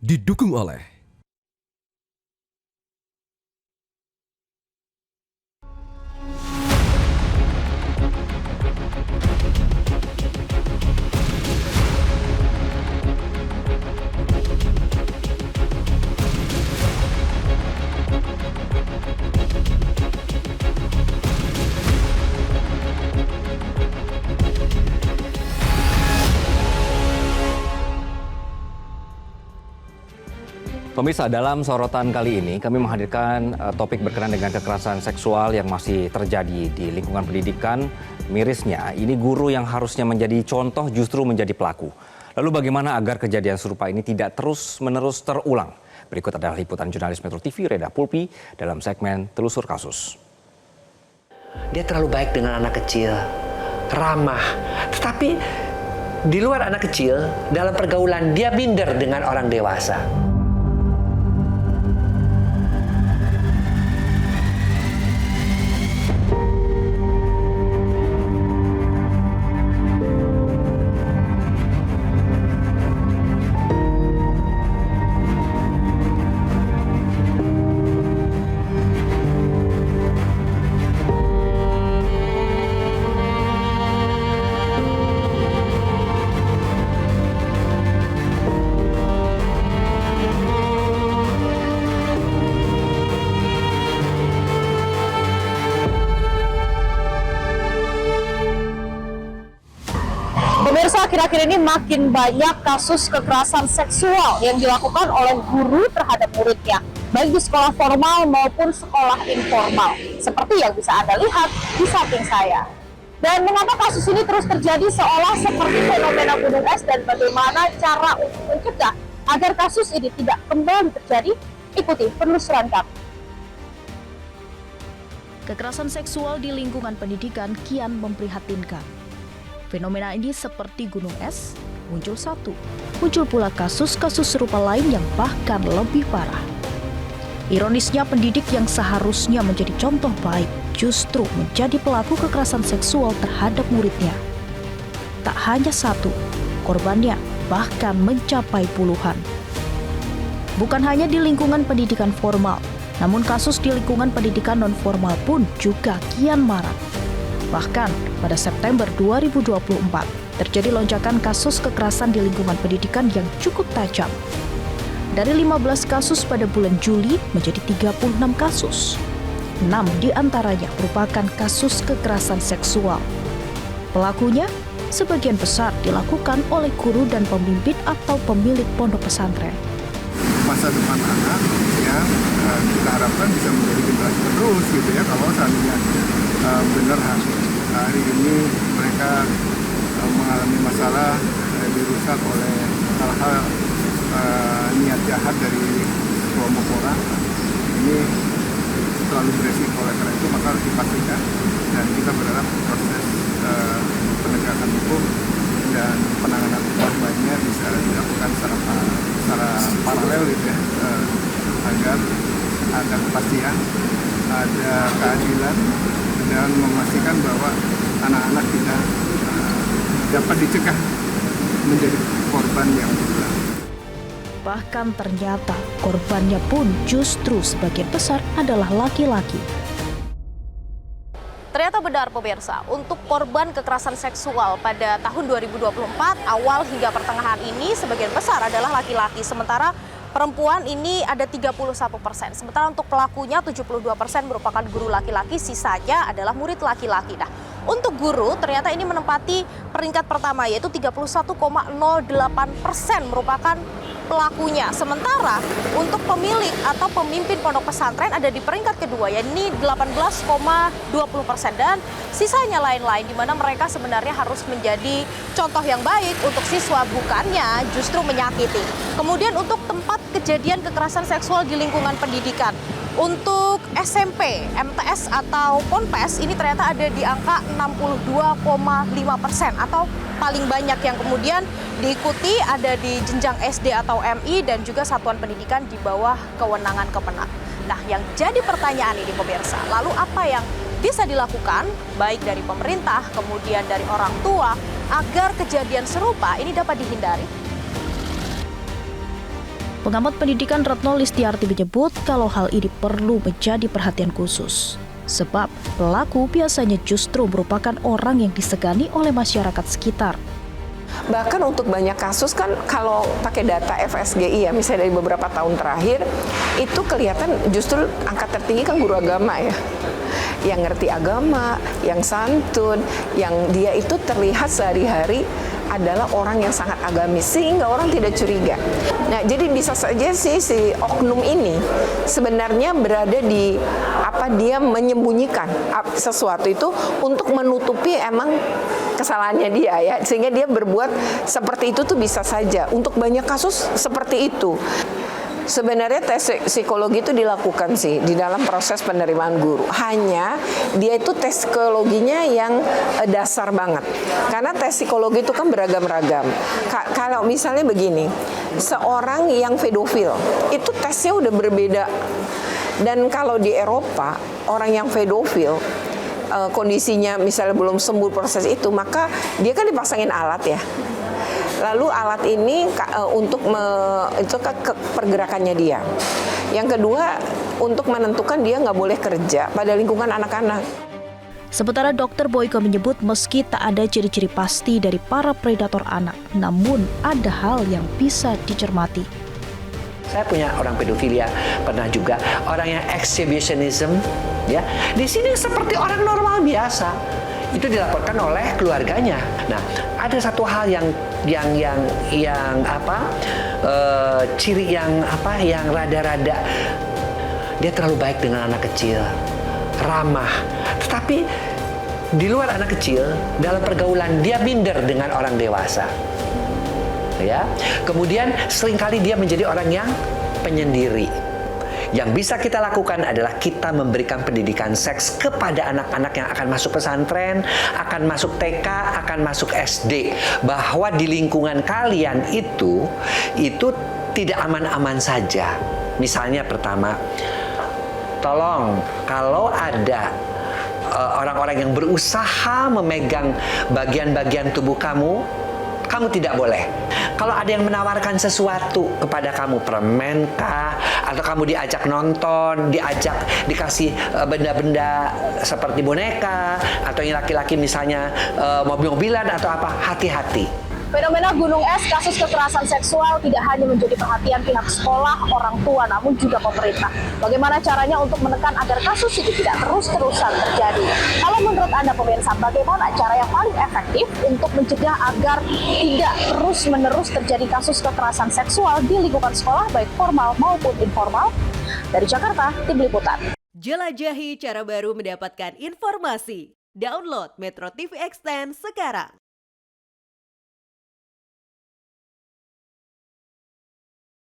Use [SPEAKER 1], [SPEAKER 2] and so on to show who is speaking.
[SPEAKER 1] didukung oleh
[SPEAKER 2] Pemirsa, dalam sorotan kali ini kami menghadirkan topik berkenaan dengan kekerasan seksual yang masih terjadi di lingkungan pendidikan. Mirisnya, ini guru yang harusnya menjadi contoh justru menjadi pelaku. Lalu bagaimana agar kejadian serupa ini tidak terus-menerus terulang? Berikut adalah liputan jurnalis Metro TV Reda Pulpi dalam segmen Telusur Kasus.
[SPEAKER 3] Dia terlalu baik dengan anak kecil, ramah. Tetapi di luar anak kecil, dalam pergaulan dia minder dengan orang dewasa.
[SPEAKER 4] Pemirsa, akhir-akhir ini makin banyak kasus kekerasan seksual yang dilakukan oleh guru terhadap muridnya, baik di sekolah formal maupun sekolah informal, seperti yang bisa Anda lihat di samping saya. Dan mengapa kasus ini terus terjadi seolah seperti fenomena gunung es, dan bagaimana cara untuk mencegah agar kasus ini tidak kembali terjadi? Ikuti penelusuran kami.
[SPEAKER 5] Kekerasan seksual di lingkungan pendidikan kian memprihatinkan. Fenomena ini seperti gunung es, muncul satu. Muncul pula kasus-kasus serupa lain yang bahkan lebih parah. Ironisnya, pendidik yang seharusnya menjadi contoh baik justru menjadi pelaku kekerasan seksual terhadap muridnya. Tak hanya satu, korbannya bahkan mencapai puluhan. Bukan hanya di lingkungan pendidikan formal, namun kasus di lingkungan pendidikan non-formal pun juga kian marak. Bahkan pada September 2024 terjadi lonjakan kasus kekerasan di lingkungan pendidikan yang cukup tajam. Dari 15 kasus pada bulan Juli menjadi 36 kasus. 6 diantaranya merupakan kasus kekerasan seksual. Pelakunya sebagian besar dilakukan oleh guru dan pemimpin atau pemilik pondok pesantren.
[SPEAKER 6] Masa depan anak yang kita harapkan bisa menjadi generasi penerus gitu ya, kalau seandainya benar hari ini mereka mengalami masalah dirusak oleh hal-hal niat jahat dari kelompok orang. Ini terlalu beresiko, oleh karena itu maka harus dipastikan, dan kita berharap proses penegakan hukum dan penanganan korbannya bisa dilakukan secara paralel gitu ya, agar ada kepastian, ada keadilan, dan memastikan bahwa anak-anak kita dapat dicegah menjadi korban yang berulang.
[SPEAKER 5] Bahkan ternyata korbannya pun justru sebagian besar adalah laki-laki.
[SPEAKER 4] Ternyata benar pemirsa, untuk korban kekerasan seksual pada tahun 2024 awal hingga pertengahan ini sebagian besar adalah laki-laki, sementara perempuan ini ada 31%. Sementara untuk pelakunya 72% merupakan guru laki-laki, sisanya adalah murid laki-laki. Nah, untuk guru ternyata ini menempati peringkat pertama, yaitu 31,08% merupakan pelakunya. Sementara untuk pemilik atau pemimpin pondok pesantren ada di peringkat kedua, yakni 18,20%, dan sisanya lain-lain, di mana mereka sebenarnya harus menjadi contoh yang baik untuk siswa, bukannya justru menyakiti. Kemudian untuk tempat kejadian kekerasan seksual di lingkungan pendidikan, untuk SMP, MTS atau Ponpes ini ternyata ada di angka 62,5%, atau paling banyak yang kemudian diikuti ada di jenjang SD atau MI dan juga satuan pendidikan di bawah kewenangan Kemenak. Nah, yang jadi pertanyaan ini pemirsa, lalu apa yang bisa dilakukan baik dari pemerintah kemudian dari orang tua agar kejadian serupa ini dapat dihindari?
[SPEAKER 5] Pengamat pendidikan Retno Listiarti menyebut kalau hal ini perlu menjadi perhatian khusus. Sebab pelaku biasanya justru merupakan orang yang disegani oleh masyarakat sekitar.
[SPEAKER 1] Bahkan untuk banyak kasus kan kalau pakai data FSGI ya, misalnya dari beberapa tahun terakhir, itu kelihatan justru angka tertinggi kan guru agama ya. Yang ngerti agama, yang santun, yang dia itu terlihat sehari-hari adalah orang yang sangat agamis sehingga orang tidak curiga. Nah, jadi bisa saja sih si oknum ini sebenarnya berada di dia menyembunyikan sesuatu itu untuk menutupi emang kesalahannya dia ya, sehingga dia berbuat seperti itu tuh bisa saja. Untuk banyak kasus seperti itu. Sebenarnya tes psikologi itu dilakukan sih di dalam proses penerimaan guru. Hanya dia itu tes psikologinya yang dasar banget. Karena tes psikologi itu kan beragam-ragam. Kalau misalnya begini, seorang yang pedofil itu tesnya udah berbeda. Dan kalau di Eropa, orang yang pedofil kondisinya misalnya belum sembuh proses itu, maka dia kan dipasangin alat ya. Lalu alat ini untuk itu pergerakannya dia. Yang kedua, untuk menentukan dia nggak boleh kerja pada lingkungan anak-anak.
[SPEAKER 5] Sementara Dr. Boyko menyebut meski tak ada ciri-ciri pasti dari para predator anak, namun ada hal yang bisa dicermati.
[SPEAKER 3] Saya punya orang pedofilia, pernah juga orang yang exhibitionism, ya. Di sini seperti orang normal biasa. Itu dilaporkan oleh keluarganya. Nah, ada satu hal yang ciri yang rada-rada dia terlalu baik dengan anak kecil, ramah. Tetapi di luar anak kecil, dalam pergaulan dia minder dengan orang dewasa. Ya. Kemudian seringkali dia menjadi orang yang penyendiri. Yang bisa kita lakukan adalah kita memberikan pendidikan seks kepada anak-anak yang akan masuk pesantren, akan masuk TK, akan masuk SD. Bahwa di lingkungan kalian itu tidak aman-aman saja. Misalnya pertama, tolong kalau ada orang-orang yang berusaha memegang bagian-bagian tubuh kamu tidak boleh. Kalau ada yang menawarkan sesuatu kepada kamu, permen kah, atau kamu diajak nonton, dikasih benda-benda seperti boneka, atau yang laki-laki misalnya mobil-mobilan atau apa, hati-hati.
[SPEAKER 4] Fenomena gunung es kasus kekerasan seksual tidak hanya menjadi perhatian pihak sekolah, orang tua, namun juga pemerintah. Bagaimana caranya untuk menekan agar kasus itu tidak terus-terusan terjadi? Kalau menurut Anda pemirsa, bagaimana cara yang paling efektif untuk mencegah agar tidak terus-menerus terjadi kasus kekerasan seksual di lingkungan sekolah, baik formal maupun informal? Dari Jakarta, Tim Liputan.
[SPEAKER 7] Jelajahi cara baru mendapatkan informasi. Download Metro TV Extend sekarang.